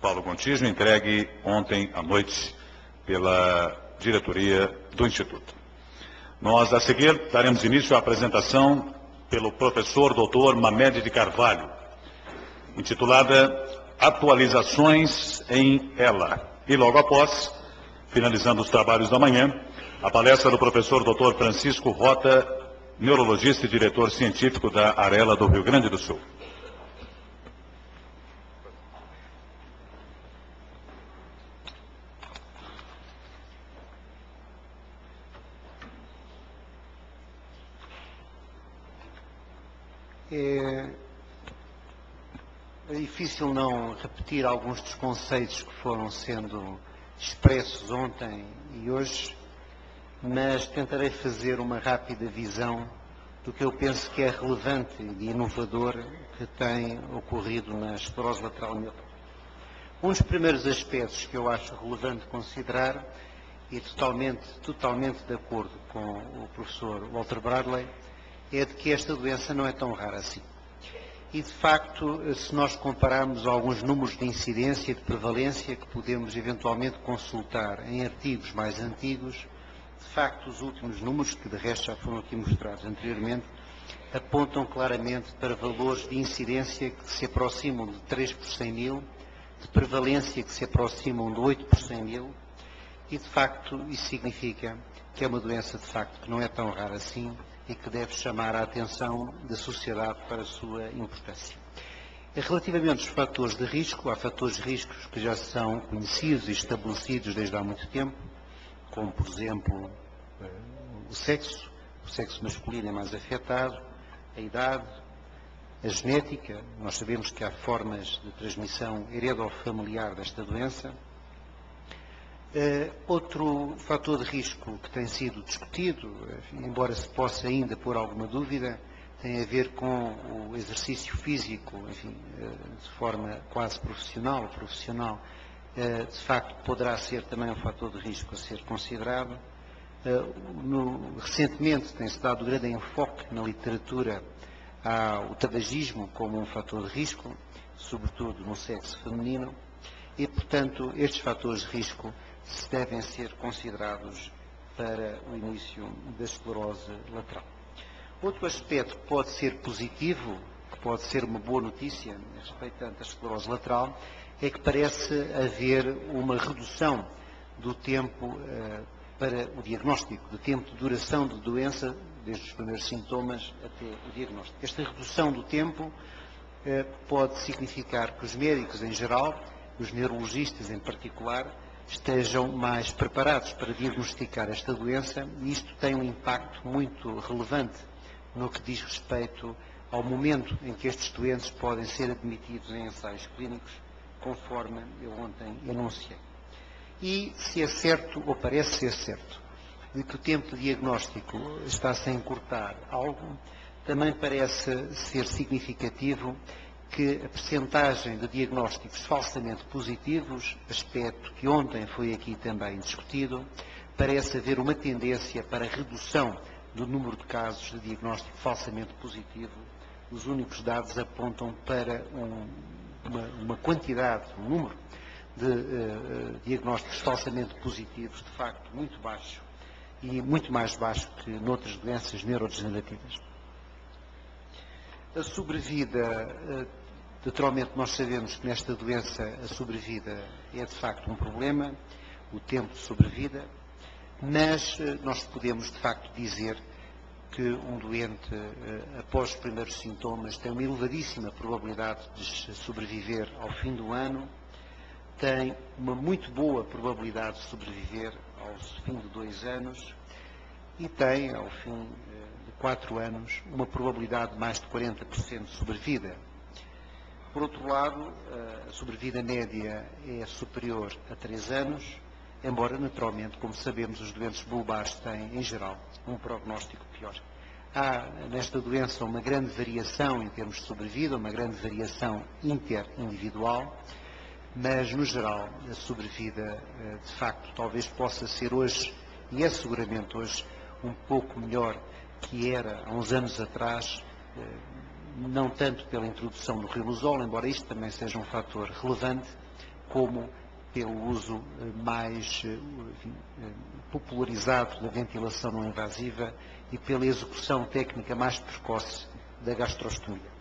Paulo Gontijo, entregue ontem à noite pela diretoria do Instituto. Nós, a seguir, daremos início à apresentação pelo professor Dr. Mamed de Carvalho, intitulada Atualizações em Ela. E logo após, finalizando os trabalhos da manhã, a palestra do professor Dr. Francisco Rota, neurologista e diretor científico da Arela do Rio Grande do Sul. É difícil não repetir alguns dos conceitos que foram sendo expressos ontem e hoje, mas tentarei fazer uma rápida visão do que eu penso que é relevante e inovador que tem ocorrido na esclerose lateral amiotrófica. Um dos primeiros aspectos que eu acho relevante considerar, e totalmente de acordo com o professor Walter Bradley, é de que esta doença não é tão rara assim. E, de facto, se nós compararmos alguns números de incidência e de prevalência que podemos eventualmente consultar em artigos mais antigos, de facto, os últimos números, que de resto já foram aqui mostrados anteriormente, apontam claramente para valores de incidência que se aproximam de 3 por 100 mil, de prevalência que se aproximam de 8 por 100 mil, e, de facto, isso significa que é uma doença, de facto, que não é tão rara assim, e que deve chamar a atenção da sociedade para a sua importância. Relativamente aos fatores de risco, há fatores de riscos que já são conhecidos e estabelecidos desde há muito tempo, como, por exemplo, o sexo masculino é mais afetado, a idade, a genética. Nós sabemos que há formas de transmissão heredofamiliar desta doença. Outro fator de risco que tem sido discutido, embora se possa ainda pôr alguma dúvida, tem a ver com o exercício físico, de forma quase profissional, de facto poderá ser também um fator de risco a ser considerado. Recentemente tem-se dado grande enfoque na literatura ao tabagismo como um fator de risco, sobretudo no sexo feminino, e, portanto, estes fatores de risco devem ser considerados para o início da esclerose lateral. Outro aspecto que pode ser positivo, que pode ser uma boa notícia respeitando a esclerose lateral, é que parece haver uma redução do tempo para o diagnóstico, do tempo de duração de doença, desde os primeiros sintomas até o diagnóstico. Esta redução do tempo pode significar que os médicos em geral, os neurologistas em particular, estejam mais preparados para diagnosticar esta doença, e isto tem um impacto muito relevante no que diz respeito ao momento em que estes doentes podem ser admitidos em ensaios clínicos, conforme eu ontem enunciei. E se é certo, ou parece ser certo, de que o tempo de diagnóstico está-se a encurtar algo, também parece ser significativo que a percentagem de diagnósticos falsamente positivos, aspecto que ontem foi aqui também discutido, parece haver uma tendência para a redução do número de casos de diagnóstico falsamente positivo. Os únicos dados apontam para uma quantidade, um número de diagnósticos falsamente positivos, de facto, muito baixo, e muito mais baixo que noutras doenças neurodegenerativas. A sobrevida, naturalmente nós sabemos que nesta doença a sobrevida é de facto um problema, o tempo de sobrevida, mas nós podemos de facto dizer que um doente, após os primeiros sintomas, tem uma elevadíssima probabilidade de sobreviver ao fim do ano, tem uma muito boa probabilidade de sobreviver ao fim de 2 anos e tem, ao fim de 4 anos, uma probabilidade de mais de 40% de sobrevida. Por outro lado, a sobrevida média é superior a 3 anos, embora, naturalmente, como sabemos, os doentes bulbares têm, em geral, um prognóstico pior. Há, nesta doença, uma grande variação em termos de sobrevida, uma grande variação interindividual, mas, no geral, a sobrevida, de facto, talvez possa ser hoje, e é seguramente hoje, um pouco melhor que era há uns anos atrás, não tanto pela introdução do riluzol, embora isto também seja um fator relevante, como pelo uso mais popularizado da ventilação não invasiva e pela execução técnica mais precoce da gastrostomia.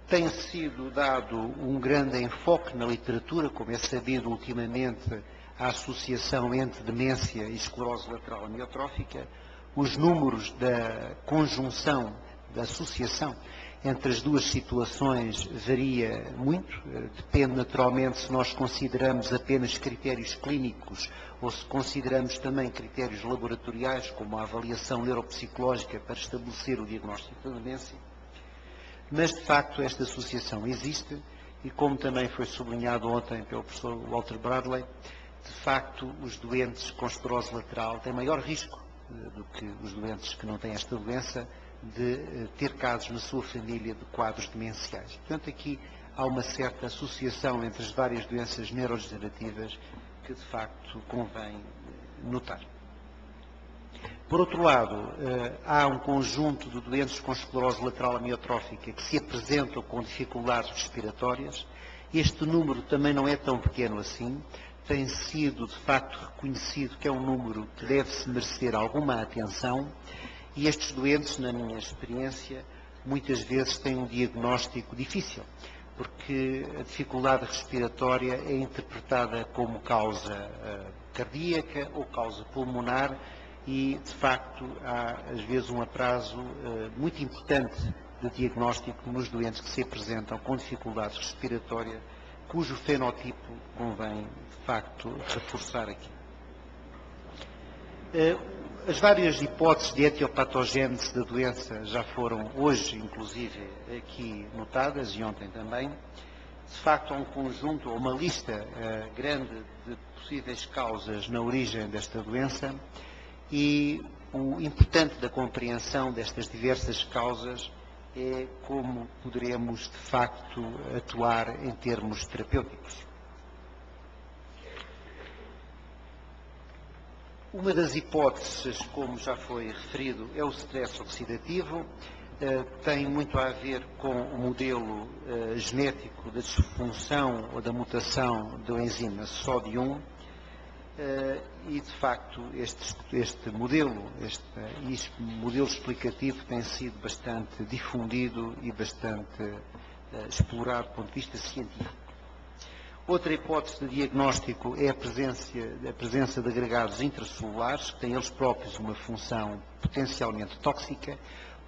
Tem sido dado um grande enfoque na literatura, como é sabido ultimamente, à associação entre demência e esclerose lateral amiotrófica. Os números da conjunção, da associação entre as duas situações varia muito, depende naturalmente se nós consideramos apenas critérios clínicos ou se consideramos também critérios laboratoriais, como a avaliação neuropsicológica para estabelecer o diagnóstico da demência. Mas, de facto, esta associação existe e, como também foi sublinhado ontem pelo professor Walter Bradley, de facto, os doentes com esclerose lateral têm maior risco do que os doentes que não têm esta doença de ter casos na sua família de quadros demenciais. Portanto, aqui há uma certa associação entre as várias doenças neurodegenerativas que, de facto, convém notar. Por outro lado, há um conjunto de doentes com esclerose lateral amiotrófica que se apresentam com dificuldades respiratórias. Este número também não é tão pequeno assim. Tem sido, de facto, reconhecido que é um número que deve-se merecer alguma atenção. E estes doentes, na minha experiência, muitas vezes têm um diagnóstico difícil, porque a dificuldade respiratória é interpretada como causa cardíaca ou causa pulmonar e, de facto, há às vezes um atraso muito importante de diagnóstico nos doentes que se apresentam com dificuldade respiratória, cujo fenotipo convém, de facto, reforçar aqui. As várias hipóteses de etiopatogênese da doença já foram hoje, inclusive, aqui notadas e ontem também. De facto, há um conjunto, ou uma lista grande de possíveis causas na origem desta doença e o importante da compreensão destas diversas causas é como poderemos, de facto, atuar em termos terapêuticos. Uma das hipóteses, como já foi referido, é o stress oxidativo. Tem muito a ver com o modelo genético da disfunção ou da mutação da enzima SOD1 e, de facto, este modelo explicativo tem sido bastante difundido e bastante explorado do ponto de vista científico. Outra hipótese de diagnóstico é a presença de agregados intracelulares, que têm eles próprios uma função potencialmente tóxica.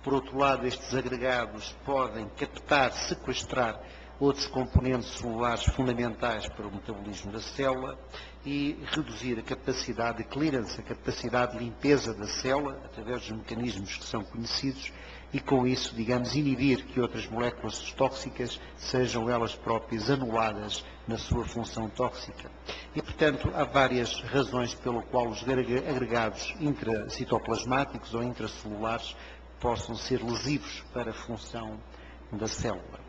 Por outro lado, estes agregados podem captar, sequestrar outros componentes celulares fundamentais para o metabolismo da célula e reduzir a capacidade de clearance, a capacidade de limpeza da célula, através dos mecanismos que são conhecidos, e com isso, digamos, inibir que outras moléculas tóxicas sejam elas próprias anuladas na sua função tóxica. E, portanto, há várias razões pelo qual os agregados intracitoplasmáticos ou intracelulares possam ser lesivos para a função da célula.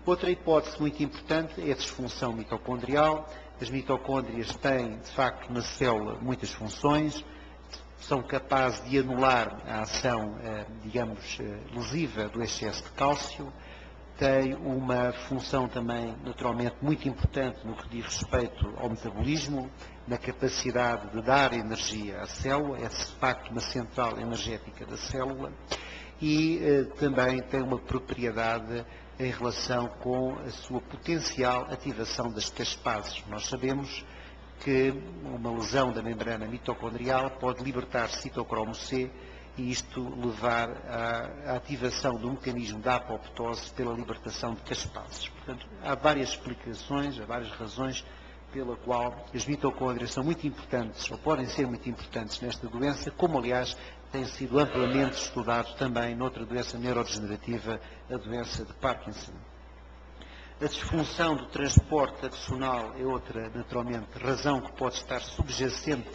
Outra hipótese muito importante é a disfunção mitocondrial. As mitocôndrias têm, de facto, na célula muitas funções, são capazes de anular a ação, digamos, lesiva do excesso de cálcio, têm uma função também, naturalmente, muito importante no que diz respeito ao metabolismo, na capacidade de dar energia à célula, é de facto uma central energética da célula, e também tem uma propriedade em relação com a sua potencial ativação das caspases. Nós sabemos que uma lesão da membrana mitocondrial pode libertar citocromo C e isto levar à ativação do mecanismo da apoptose pela libertação de caspases. Portanto, há várias explicações, há várias razões pela qual as mitocôndrias são muito importantes, ou podem ser muito importantes nesta doença, como aliás tem sido amplamente estudado também noutra doença neurodegenerativa, a doença de Parkinson. A disfunção do transporte axonal é outra, naturalmente, razão que pode estar subjacente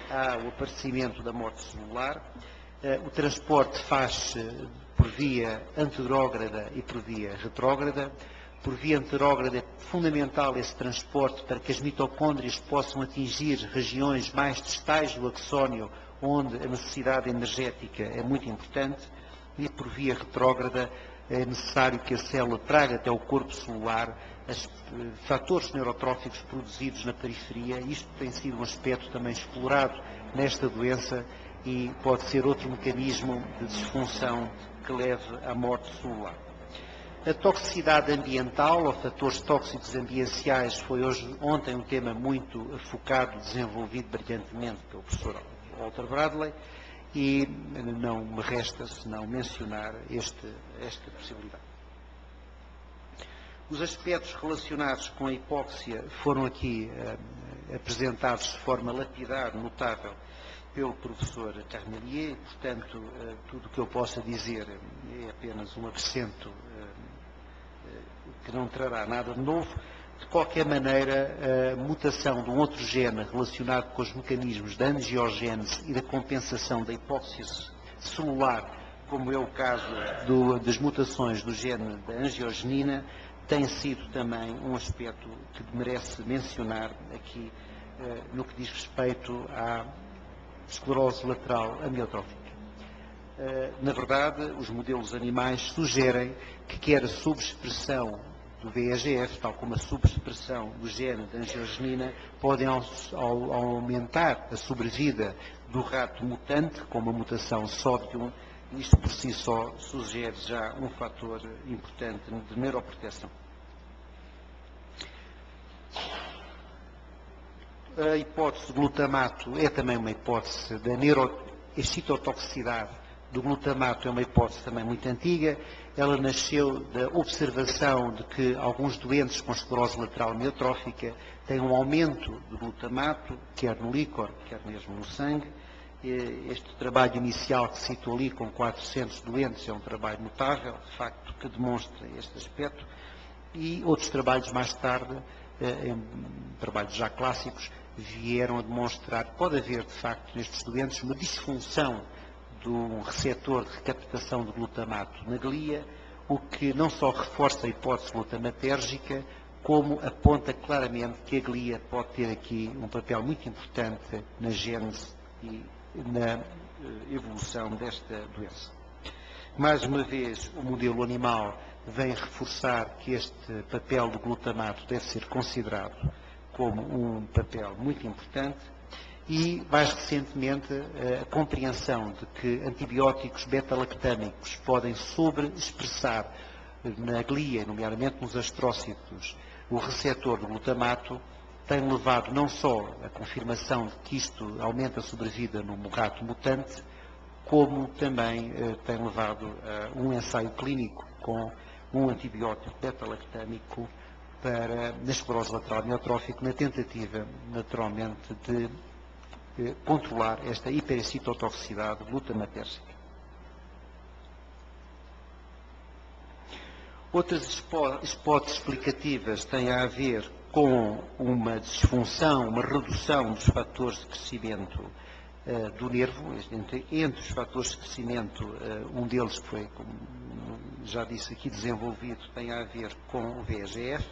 ao aparecimento da morte celular. O transporte faz-se por via anterógrada e por via retrógrada. Por via anterógrada é fundamental esse transporte para que as mitocôndrias possam atingir regiões mais distais do axónio, onde a necessidade energética é muito importante. e por via retrógrada é necessário que a célula traga até o corpo celular fatores neurotróficos produzidos na periferia. Isto tem sido um aspecto também explorado nesta doença e pode ser outro mecanismo de disfunção que leve à morte celular. A toxicidade ambiental, ou fatores tóxicos ambientais, foi ontem um tema muito focado, desenvolvido brilhantemente pelo professor Walter Bradley, e não me resta senão mencionar esta possibilidade. Os aspectos relacionados com a hipóxia foram aqui apresentados de forma lapidar, notável, pelo professor Carmelier, portanto, tudo o que eu possa dizer é apenas um acrescento que não trará nada de novo. De qualquer maneira, a mutação de um outro gene relacionado com os mecanismos da angiogênese e da compensação da hipóxia celular, como é o caso das mutações do gene da angiogenina, tem sido também um aspecto que merece mencionar aqui no que diz respeito à esclerose lateral amiotrófica. Na verdade, os modelos animais sugerem que quer a subexpressão do VEGF, tal como a subexpressão do gene da angiogenina, podem aumentar a sobrevida do rato mutante, com uma mutação SOD1. Isto por si só sugere já um fator importante de neuroproteção. A hipótese do glutamato é também uma hipótese da neuroexcitotoxicidade do glutamato, é uma hipótese também muito antiga. Ela nasceu da observação de que alguns doentes com esclerose lateral amiotrófica têm um aumento do glutamato, quer no líquor, quer mesmo no sangue. Este trabalho inicial que citou ali, com 400 doentes, é um trabalho notável, de facto, que demonstra este aspecto. E outros trabalhos mais tarde, trabalhos já clássicos, vieram a demonstrar que pode haver, de facto, nestes doentes, uma disfunção do receptor de recaptação de glutamato na glia, o que não só reforça a hipótese glutamatérgica, como aponta claramente que a glia pode ter aqui um papel muito importante na gênese e na evolução desta doença. Mais uma vez, o modelo animal vem reforçar que este papel do glutamato deve ser considerado como um papel muito importante. E, mais recentemente, a compreensão de que antibióticos beta-lactâmicos podem sobreexpressar na glia, nomeadamente nos astrócitos, o receptor do glutamato, tem levado não só à confirmação de que isto aumenta a sobrevida no rato mutante, como também tem levado a um ensaio clínico com um antibiótico beta-lactâmico na esclerose lateral amiotrófica, na tentativa, naturalmente, de controlar esta hiperexcitotoxicidade glutamatérgica. Outras hipóteses explicativas têm a ver com uma disfunção, uma redução dos fatores de crescimento do nervo. Entre os fatores de crescimento, um deles que foi, como já disse aqui, desenvolvido, tem a ver com o VEGF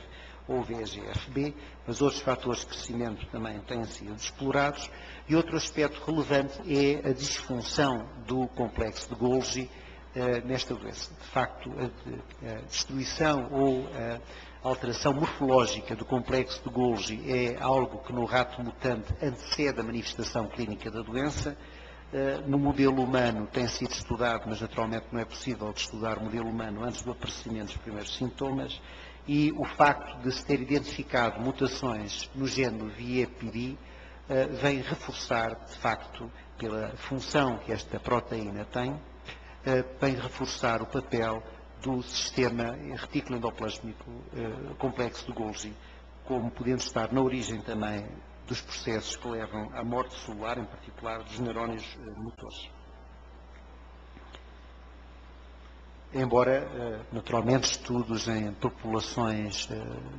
ou VEGF-B, mas outros fatores de crescimento também têm sido explorados. E outro aspecto relevante é a disfunção do complexo de Golgi nesta doença. De facto, a destruição ou a alteração morfológica do complexo de Golgi é algo que no rato mutante antecede a manifestação clínica da doença. No modelo humano tem sido estudado, mas naturalmente não é possível de estudar o modelo humano antes do aparecimento dos primeiros sintomas. E o facto de se ter identificado mutações no gene do VEPD vem reforçar, de facto, pela função que esta proteína tem, vem reforçar o papel do sistema retículo endoplásmico complexo de Golgi, como podendo estar na origem também dos processos que levam à morte celular, em particular dos neurónios motores. Embora, naturalmente, estudos em populações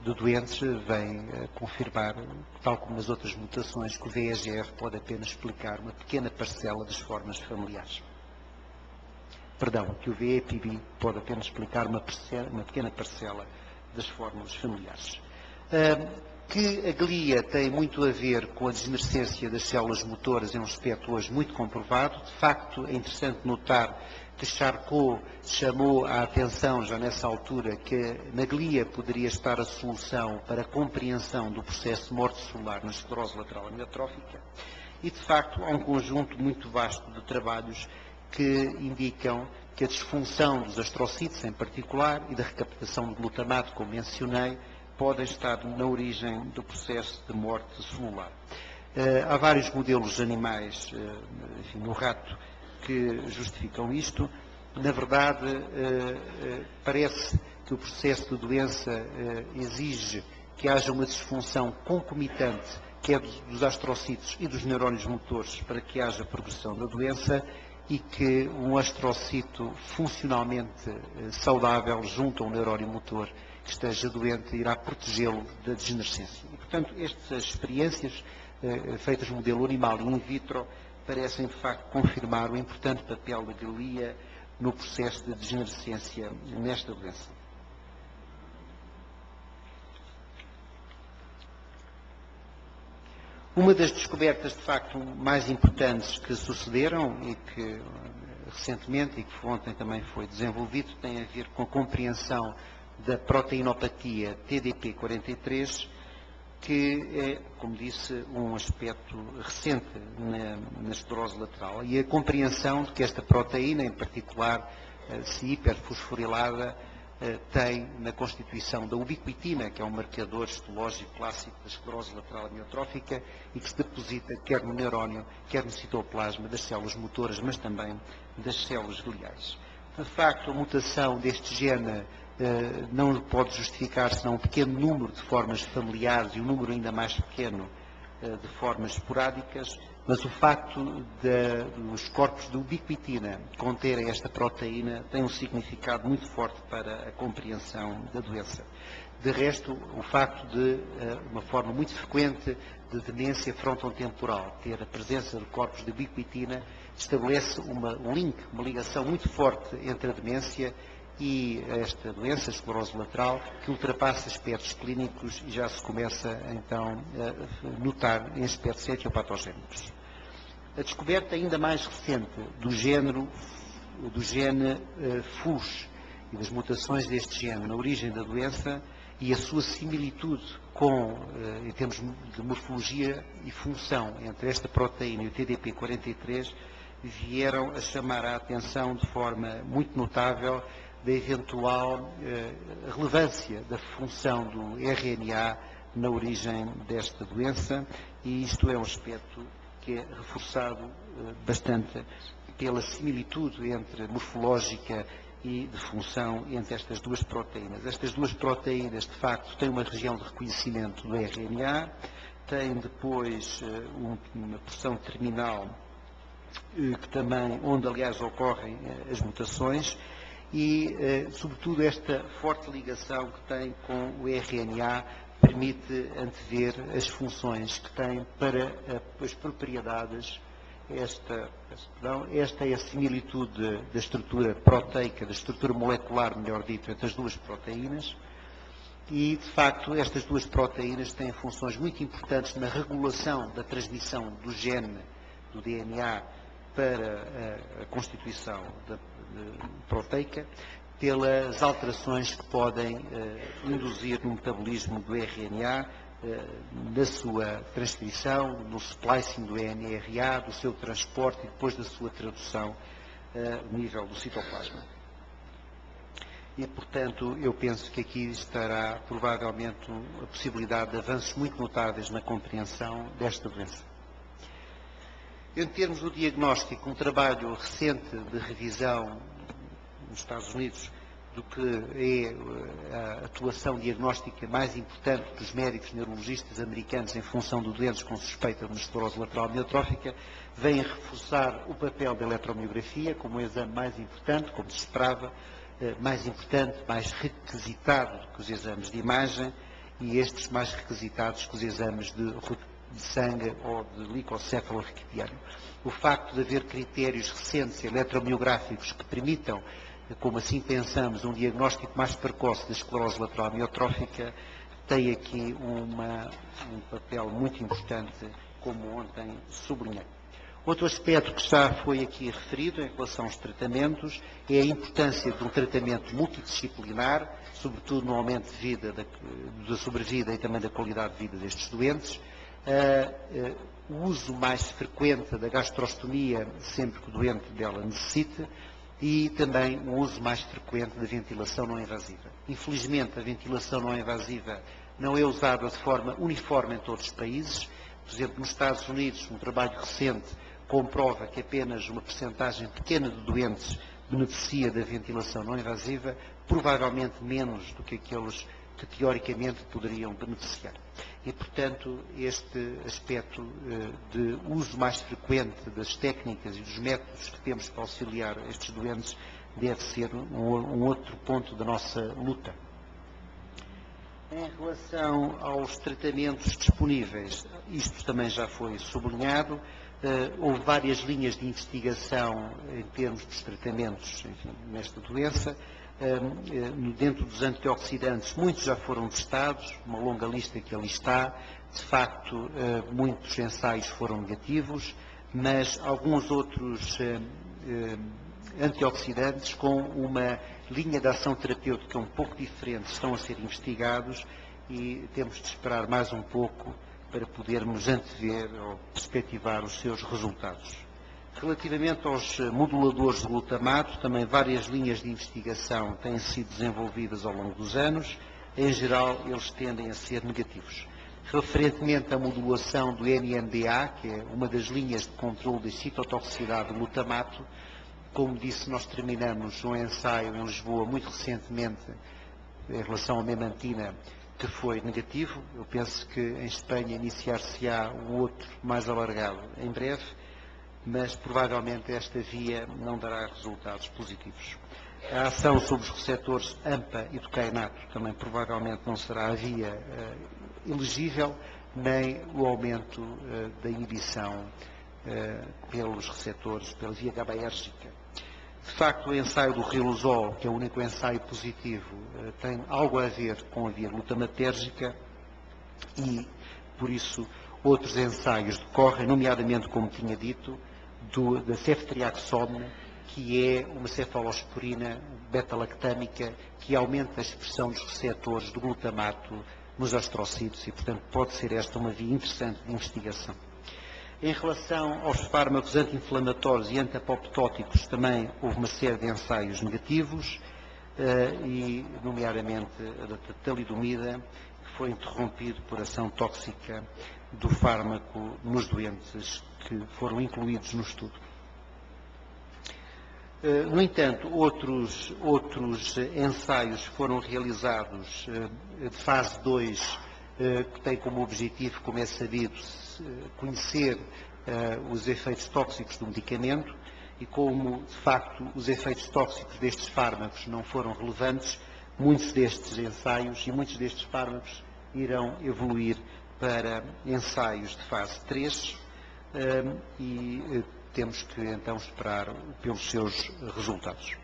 de doentes vêm confirmar, tal como nas outras mutações, que o VEGF pode apenas explicar uma pequena parcela das formas familiares. Perdão, que o VEPB pode apenas explicar uma pequena parcela das formas familiares. Que a glia tem muito a ver com a degenerescência das células motoras é um aspecto hoje muito comprovado. De facto, é interessante notar que Charcot chamou a atenção já nessa altura que na glia poderia estar a solução para a compreensão do processo de morte celular na esclerose lateral amiotrófica. E, de facto, há um conjunto muito vasto de trabalhos que indicam que a disfunção dos astrocitos, em particular, e da recaptação de glutamato, como mencionei, podem estar na origem do processo de morte celular. Há vários modelos animais, enfim, no rato, que justificam isto. Na verdade, parece que o processo de doença exige que haja uma disfunção concomitante, que é dos astrocitos e dos neurónios motores, para que haja progressão da doença, e que um astrocito funcionalmente saudável junto a um neurónio motor que esteja doente irá protegê-lo da degenerescência. E, portanto, estas experiências feitas no modelo animal e in vitro parecem, de facto, confirmar o importante papel da glia no processo de degenerescência nesta doença. Uma das descobertas, de facto, mais importantes que sucederam e que recentemente, e que ontem também foi desenvolvido, tem a ver com a compreensão da proteinopatia TDP43, que é, como disse, um aspecto recente na esclerose lateral. E a compreensão de que esta proteína, em particular, se hiperfosforilada, tem na constituição da ubiquitina, que é um marcador histológico clássico da esclerose lateral amiotrófica e que se deposita quer no neurónio, quer no citoplasma das células motoras, mas também das células gliais. De facto, a mutação deste gene não pode justificar senão um pequeno número de formas familiares e um número ainda mais pequeno de formas esporádicas, mas o facto dos corpos de ubiquitina conterem esta proteína tem um significado muito forte para a compreensão da doença. De resto, o facto de uma forma muito frequente de demência frontotemporal ter a presença de corpos de ubiquitina estabelece um link, uma ligação muito forte entre a demência e esta doença, a esclerose lateral, que ultrapassa aspectos clínicos e já se começa, então, a notar em aspectos etiopatogénicos. A descoberta ainda mais recente do gene FUS e das mutações deste gene na origem da doença e a sua similitude em termos de morfologia e função entre esta proteína e o TDP43 vieram a chamar a atenção de forma muito notável da eventual relevância da função do RNA na origem desta doença, e isto é um aspecto que é reforçado bastante pela similitude entre morfológica e de função entre estas duas proteínas. Estas duas proteínas, de facto, têm uma região de reconhecimento do RNA, têm depois uma porção terminal onde, aliás, ocorrem as mutações, e, sobretudo, esta forte ligação que tem com o RNA permite antever as funções que tem para as propriedades. Esta é a similitude da estrutura proteica, da estrutura molecular, melhor dito, entre as duas proteínas. E, de facto, estas duas proteínas têm funções muito importantes na regulação da transmissão do gene, do DNA, para a constituição proteica, pelas alterações que podem induzir no metabolismo do RNA, na sua transcrição, no splicing do NRA, do seu transporte e depois da sua tradução a nível do citoplasma. E, portanto, eu penso que aqui estará provavelmente a possibilidade de avanços muito notáveis na compreensão desta doença. Em termos do diagnóstico, um trabalho recente de revisão nos Estados Unidos do que é a atuação diagnóstica mais importante dos médicos neurologistas americanos em função de doentes com suspeita de esclerose lateral amiotrófica, vem a reforçar o papel da eletromiografia como o exame mais importante, como se esperava, mais importante, mais requisitado do que os exames de imagem, e estes mais requisitados que os exames de sangue ou de licocéfalo raquidiano. O facto de haver critérios recentes eletromiográficos que permitam, como assim pensamos, um diagnóstico mais precoce da esclerose lateral amiotrófica tem aqui um papel muito importante, como ontem sublinhei. Outro aspecto que já foi aqui referido em relação aos tratamentos é a importância de um tratamento multidisciplinar, sobretudo no aumento de vida, da sobrevida e também da qualidade de vida destes doentes. O uso mais frequente da gastrostomia, sempre que o doente dela necessite, e também o uso mais frequente da ventilação não invasiva. Infelizmente, a ventilação não invasiva não é usada de forma uniforme em todos os países. Por exemplo, nos Estados Unidos, um trabalho recente comprova que apenas uma percentagem pequena de doentes beneficia da ventilação não invasiva, provavelmente menos do que aqueles que teoricamente poderiam beneficiar. E, portanto, este aspecto de uso mais frequente das técnicas e dos métodos que temos para auxiliar estes doentes deve ser um outro ponto da nossa luta. Em relação aos tratamentos disponíveis, isto também já foi sublinhado. Houve várias linhas de investigação em termos dos tratamentos, enfim, nesta doença. Dentro dos antioxidantes, muitos já foram testados, uma longa lista que ali está. De facto, muitos ensaios foram negativos, mas alguns outros antioxidantes com uma linha de ação terapêutica um pouco diferente estão a ser investigados e temos de esperar mais um pouco para podermos antever ou perspectivar os seus resultados. Relativamente aos moduladores de glutamato, também várias linhas de investigação têm sido desenvolvidas ao longo dos anos. Em geral, eles tendem a ser negativos. Referentemente à modulação do NMDA, que é uma das linhas de controle da citotoxicidade do glutamato, como disse, nós terminamos um ensaio em Lisboa muito recentemente em relação à memantina, que foi negativo. Eu penso que em Espanha iniciar-se-á o outro mais alargado em breve, mas provavelmente esta via não dará resultados positivos. A ação sobre os receptores AMPA e do kainato também provavelmente não será a via elegível, nem o aumento da inibição pelos receptores, pela via GABAérgica. De facto, o ensaio do riluzol, que é o único ensaio positivo, tem algo a ver com a via glutamatérgica e, por isso, outros ensaios decorrem, nomeadamente, como tinha dito, da ceftriaxone, que é uma cefalosporina beta-lactâmica que aumenta a expressão dos receptores do glutamato nos astrocitos e, portanto, pode ser esta uma via interessante de investigação. Em relação aos fármacos anti-inflamatórios e anti-apoptóticos, também houve uma série de ensaios negativos, e, nomeadamente, a da talidomida, que foi interrompido por ação tóxica do fármaco nos doentes que foram incluídos no estudo. No entanto, outros ensaios foram realizados de fase 2, que tem como objetivo, como é sabido, conhecer os efeitos tóxicos do medicamento, e como, de facto, os efeitos tóxicos destes fármacos não foram relevantes, muitos destes ensaios e muitos destes fármacos irão evoluir para ensaios de fase 3 e temos que então esperar pelos seus resultados.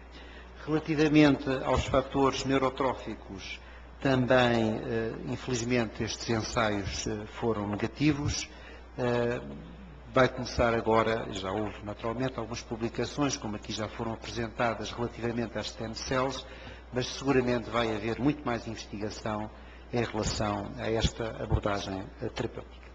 Relativamente aos fatores neurotróficos, também, infelizmente, estes ensaios foram negativos. Vai começar agora, já houve naturalmente algumas publicações, como aqui já foram apresentadas, relativamente às stem cells, mas seguramente vai haver muito mais investigação em relação a esta abordagem terapêutica.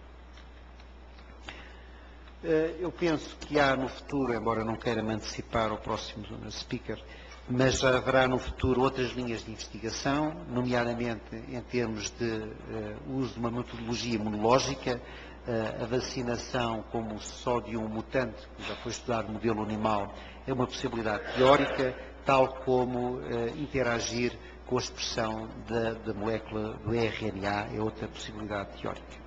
Eu penso que há no futuro, embora não queira me antecipar ao próximo speaker, mas já haverá no futuro outras linhas de investigação, nomeadamente em termos de uso de uma metodologia imunológica, a vacinação como sódio mutante, que já foi estudado no modelo animal, é uma possibilidade teórica, tal como interagir com a expressão da molécula do RNA, é outra possibilidade teórica.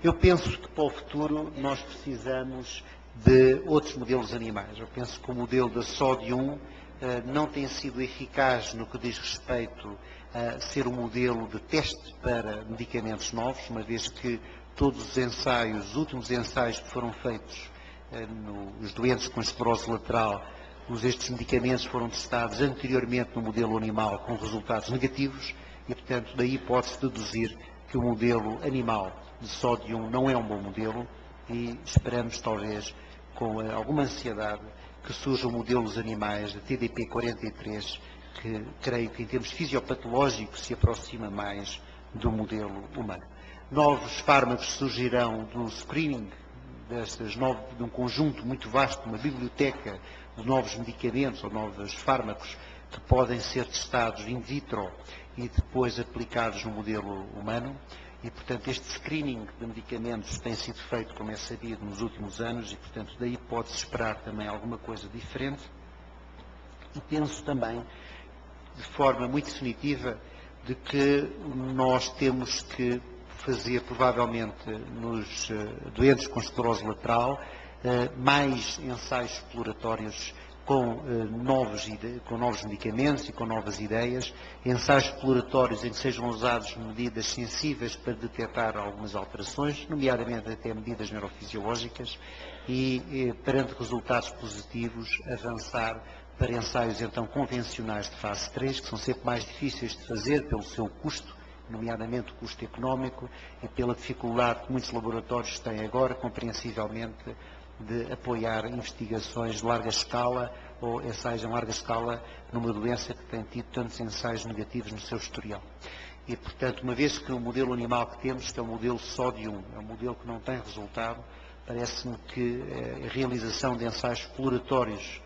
Eu penso que para o futuro nós precisamos de outros modelos animais. Eu penso que o modelo da sódio não tem sido eficaz no que diz respeito a ser um modelo de teste para medicamentos novos, uma vez que todos os ensaios, os últimos ensaios que foram feitos nos doentes com esclerose lateral, estes medicamentos foram testados anteriormente no modelo animal com resultados negativos e, portanto, daí pode-se deduzir que o modelo animal de sódio não é um bom modelo e esperamos, talvez, com alguma ansiedade que surjam modelos animais de TDP-43, que creio que em termos fisiopatológicos se aproxima mais do modelo humano. Novos fármacos surgirão do screening de um conjunto muito vasto, uma biblioteca de novos medicamentos ou novos fármacos que podem ser testados in vitro e depois aplicados no modelo humano. E, portanto, este screening de medicamentos tem sido feito, como é sabido, nos últimos anos e, portanto, daí pode-se esperar também alguma coisa diferente. E penso também, de forma muito definitiva, de que nós temos que fazer, provavelmente, nos doentes com esclerose lateral, mais ensaios exploratórios com novos medicamentos e com novas ideias, ensaios exploratórios em que sejam usadas medidas sensíveis para detectar algumas alterações, nomeadamente até medidas neurofisiológicas, e perante resultados positivos, avançar para ensaios então convencionais de fase 3, que são sempre mais difíceis de fazer pelo seu custo, nomeadamente o custo económico e pela dificuldade que muitos laboratórios têm agora, compreensivelmente, de apoiar investigações de larga escala ou ensaios em larga escala numa doença que tem tido tantos ensaios negativos no seu historial. E, portanto, uma vez que o modelo animal que temos, que é o modelo só de um, é um modelo que não tem resultado, parece-me que a realização de ensaios exploratórios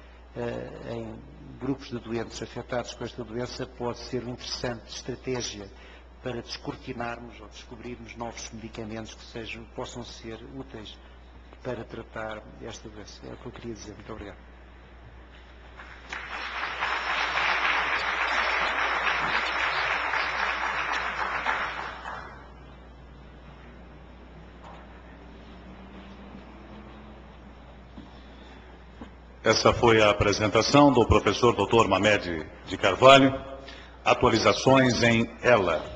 em grupos de doentes afetados com esta doença pode ser uma interessante estratégia para descortinarmos ou descobrirmos novos medicamentos que possam ser úteis para tratar esta doença. É o que eu queria dizer. Muito obrigado. Essa foi a apresentação do professor Dr. Mamed de Carvalho. Atualizações em ELA.